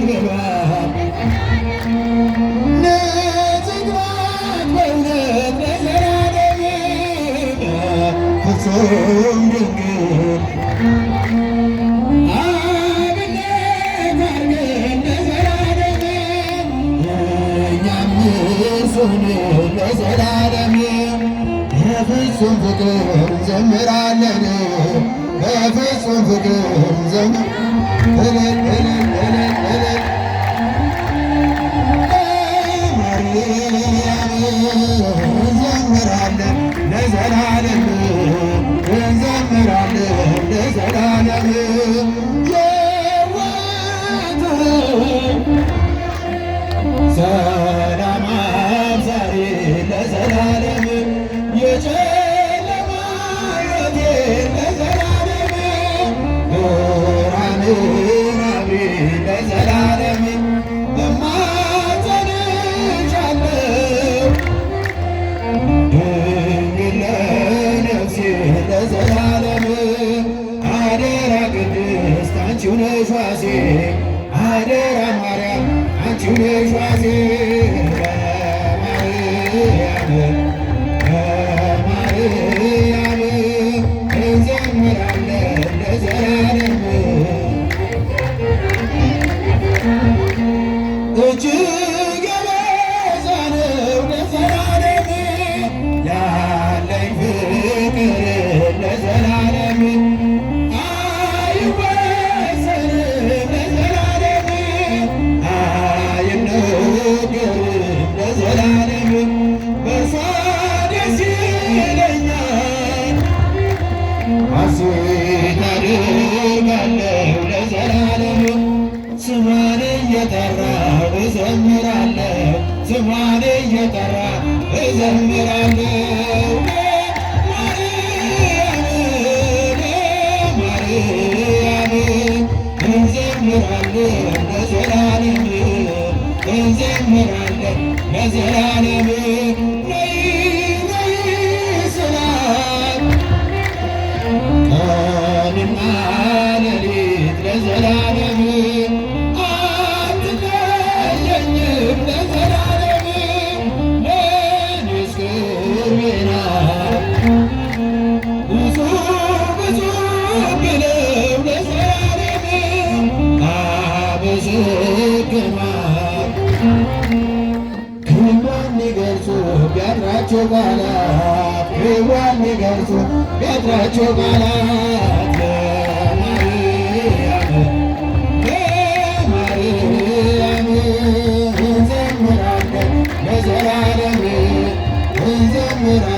ግባት ለዝግባት በእውነት ለዘላለም ፍጹም ድንግል አብነት አድርገን ለዘላለም እኛም እርሱን ለዘላለም በፍጹም ፍቅር እንዘምራለን በፍጹም ፍቅር እንዘምራለን እንዘምራለን ለዘላለም እንዘምራለን ለዘላለም ሰላም አብዛሪ ለዘላለም የጨለማ ሕይወቴ ለዘላለም ብርሃንን አብሪ ለዘላለም እማጸንሻለሁ ድንግል ለነፍሴ ለዘላለም አደራ ቅድስት አንቺው ነሽ ዋሴ አደራ ማርያም አንቺው ነሽ ዋሴ ለማርያም እንዘምራለን ለዘላለም እጅግ የበዛ ነው ለዘላለም ያለኝ ፍቅር ለዘላለም አይወሰንም ለዘላለም አይነገርም ለዘላለም በእርሷ ደስ ይለኛል ሐሴት አደርጋለሁ ለዘላለም ስሟን እየጠራሁ እዘምራለሁ ስሟን እየጠራሁ እዘምራለሁ ለማርያም እንዘምራለን ለዘላለም እንዘምራለን ለዘላለም ነይ ነይ ስላት ቀንና ሌሊት ለዘላለም አትለየኝም ለዘላለም ለእኔስ ቅርቤ ናት ብዙ ብዙ ብለው ለዘላለም አመሰግናት ክብሯን ሊገልጹ ቢያጥራቸው ቃላት ክብሯን ሊገልጹ ቢያጥራቸው ቃላት ለማርያም እንዘምራለን ለዘላለም እንዘምራለን